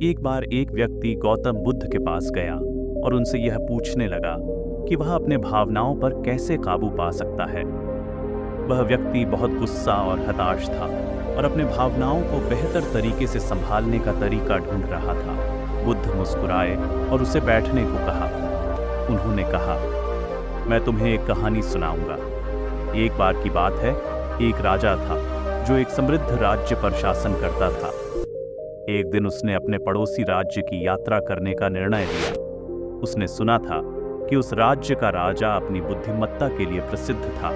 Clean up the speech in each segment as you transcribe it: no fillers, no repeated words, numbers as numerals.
एक बार एक व्यक्ति गौतम बुद्ध के पास गया और उनसे यह पूछने लगा कि वह अपने भावनाओं पर कैसे काबू पा सकता है। वह व्यक्ति बहुत गुस्सा और हताश था और अपने भावनाओं को बेहतर तरीके से संभालने का तरीका ढूंढ रहा था। बुद्ध मुस्कुराए और उसे बैठने को कहा। उन्होंने कहा, मैं तुम्हें एक कहानी सुनाऊंगा। एक बार की बात है, एक राजा था जो एक समृद्ध राज्य पर शासन करता था। एक दिन उसने अपने पड़ोसी राज्य की यात्रा करने का निर्णय लिया। उसने सुना था कि उस राज्य का राजा अपनी बुद्धिमत्ता के लिए प्रसिद्ध था।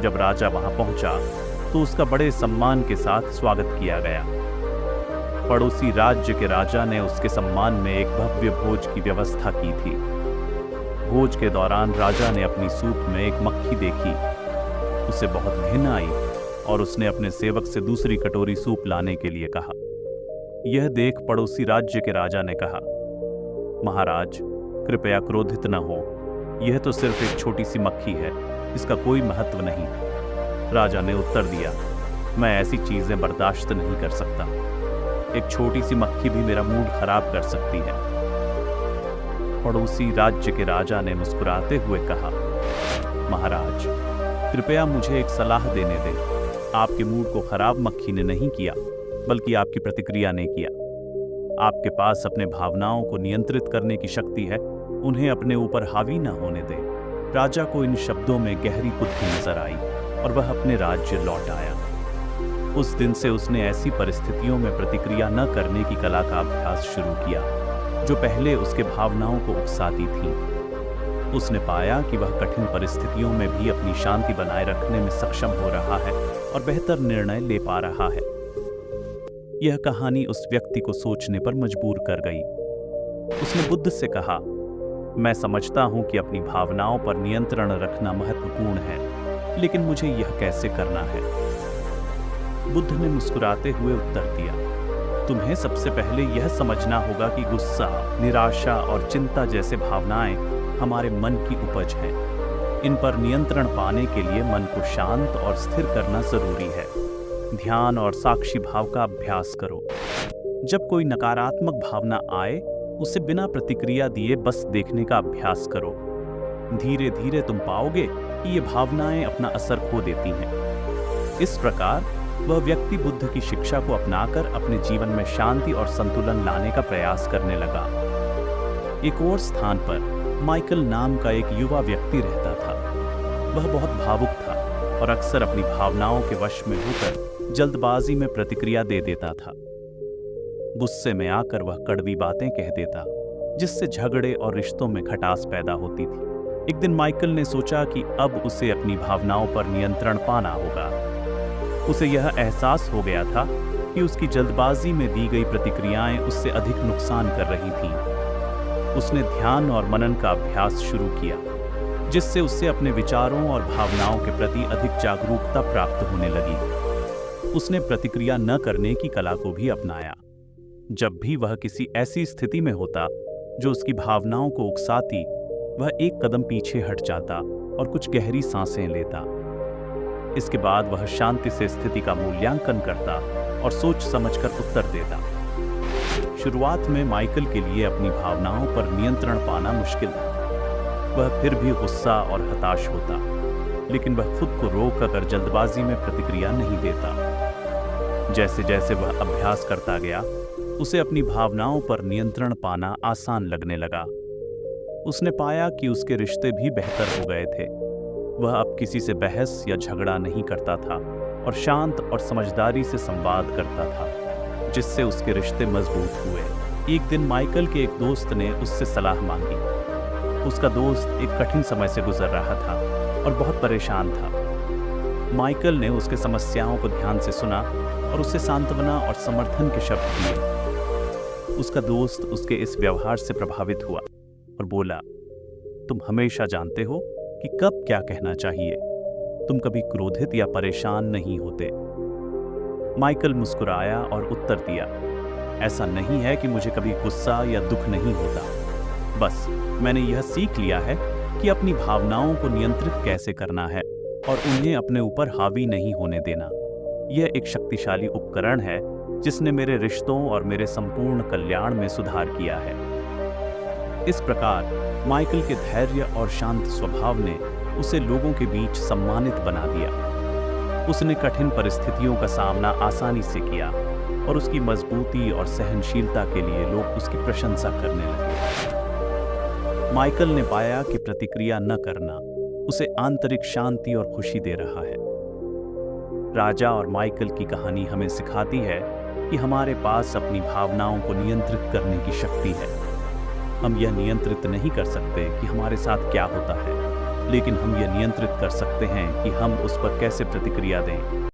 जब राजा वहां पहुंचा तो उसका बड़े सम्मान के साथ स्वागत किया गया। पड़ोसी राज्य के राजा ने उसके सम्मान में एक भव्य भोज की व्यवस्था की थी। भोज के दौरान राजा ने अपनी सूप में एक मक्खी देखी। उसे बहुत घिन आई और उसने अपने सेवक से दूसरी कटोरी सूप लाने के लिए कहा। यह देख पड़ोसी राज्य के राजा ने कहा, महाराज, कृपया क्रोधित न हो। यह तो सिर्फ एक छोटी सी मक्खी है, इसका कोई महत्व नहीं। राजा ने उत्तर दिया, मैं ऐसी चीजें बर्दाश्त नहीं कर सकता। एक छोटी सी मक्खी भी मेरा मूड खराब कर सकती है। पड़ोसी राज्य के राजा ने मुस्कुराते हुए कहा, महाराज, कृपया मुझे एक सलाह देने दें। आपके मूड को खराब मक्खी ने नहीं किया, बल्कि आपकी प्रतिक्रिया ने किया। आपके पास अपने भावनाओं को नियंत्रित करने की शक्ति है, उन्हें अपने ऊपर हावी न होने दें। राजा को इन शब्दों में गहरी बुद्धि नजर आई और वह अपने राज्य लौट आया। उस दिन से उसने ऐसी परिस्थितियों में प्रतिक्रिया न करने की कला का अभ्यास शुरू किया, जो पहले उसके भावनाओं को उकसाती थी। उसने पाया कि वह कठिन परिस्थितियों में भी अपनी शांति बनाए रखने में सक्षम हो रहा है और बेहतर निर्णय ले पा रहा है। यह कहानी उस व्यक्ति को सोचने पर मजबूर कर गई। उसने बुद्ध से कहा, मैं समझता हूं कि अपनी भावनाओं पर नियंत्रण रखना महत्वपूर्ण है, लेकिन मुझे यह कैसे करना है? बुद्ध ने मुस्कुराते हुए उत्तर दिया, तुम्हें सबसे पहले यह समझना होगा कि गुस्सा, निराशा और चिंता जैसे भावनाएं हमारे मन की उपज हैं। इन पर नियंत्रण पाने के लिए मन को शांत और स्थिर करना जरूरी है। ध्यान और साक्षी भाव का अभ्यास करो। जब कोई नकारात्मक भावना आए, उसे बिना प्रतिक्रिया दिए बस देखने का अभ्यास करो। धीरे धीरे तुम पाओगे कि ये भावनाएं अपना असर खो देती हैं। इस प्रकार वह व्यक्ति बुद्ध की शिक्षा को अपनाकर अपने जीवन में शांति और संतुलन लाने का प्रयास करने लगा। एक और स्थान पर माइकल नाम का एक युवा व्यक्ति रहता था। वह बहुत भावुक था और अक्सर अपनी भावनाओं के वश में होकर जल्दबाजी में प्रतिक्रिया दे देता था। गुस्से में आकर वह कड़वी बातें कह देता, जिससे झगड़े और रिश्तों में खटास पैदा होती थी। एक दिन माइकल ने सोचा कि अब उसे अपनी भावनाओं पर नियंत्रण पाना होगा। उसे यह एहसास हो गया था कि उसकी जल्दबाजी में दी गई प्रतिक्रियाएं उससे अधिक नुकसान कर रही थीं। उसने ध्यान और मनन का अभ्यास शुरू किया, जिससे उससे अपने विचारों और भावनाओं के प्रति अधिक जागरूकता प्राप्त होने लगी। उसने प्रतिक्रिया न करने की कला को भी अपनाया। जब भी वह किसी ऐसी स्थिति में होता जो उसकी भावनाओं को उकसाती, वह एक कदम पीछे हट जाता और कुछ गहरी सांसें लेता। इसके बाद वह शांति से स्थिति का मूल्यांकन करता और सोच समझकर उत्तर देता। शुरुआत में माइकल के लिए अपनी भावनाओं पर नियंत्रण पाना मुश्किल था। वह फिर भी गुस्सा और हताश होता, लेकिन वह खुद को रोककर जल्दबाजी में प्रतिक्रिया नहीं देता। जैसे जैसे वह अभ्यास करता गया, उसे अपनी भावनाओं पर नियंत्रण पाना आसान लगने लगा। उसने पाया कि उसके रिश्ते भी बेहतर हो गए थे। वह अब किसी से बहस या झगड़ा नहीं करता था और शांत और समझदारी से संवाद करता था, जिससे उसके रिश्ते मजबूत हुए। एक दिन माइकल के एक दोस्त ने उससे सलाह मांगी। उसका दोस्त एक कठिन समय से गुजर रहा था और बहुत परेशान था। माइकल ने उसके समस्याओं को ध्यान से सुना और उसे सांत्वना और समर्थन के शब्द दिए। उसका दोस्त उसके इस व्यवहार से प्रभावित हुआ और बोला, तुम हमेशा जानते हो कि कब क्या कहना चाहिए। तुम कभी क्रोधित या परेशान नहीं होते। माइकल मुस्कुराया और उत्तर दिया, ऐसा नहीं है कि मुझे कभी गुस्सा या दुख नहीं होता। बस मैंने यह सीख लिया है कि अपनी भावनाओं को नियंत्रित कैसे करना है और उन्हें अपने ऊपर हावी नहीं होने देना। यह एक शक्तिशाली उपकरण है जिसने मेरे रिश्तों और मेरे संपूर्ण कल्याण में सुधार किया है। इस प्रकार माइकल के धैर्य और शांत स्वभाव ने उसे लोगों के बीच सम्मानित बना दिया। उसने कठिन परिस्थितियों का सामना आसानी से किया और उसकी मजबूती और सहनशीलता के लिए लोग उसकी प्रशंसा करने लगे। माइकल ने पाया कि प्रतिक्रिया न करना उसे आंतरिक शांति और खुशी दे रहा है। राजा और माइकल की कहानी हमें सिखाती है कि हमारे पास अपनी भावनाओं को नियंत्रित करने की शक्ति है। हम यह नियंत्रित नहीं कर सकते कि हमारे साथ क्या होता है, लेकिन हम यह नियंत्रित कर सकते हैं कि हम उस पर कैसे प्रतिक्रिया दें।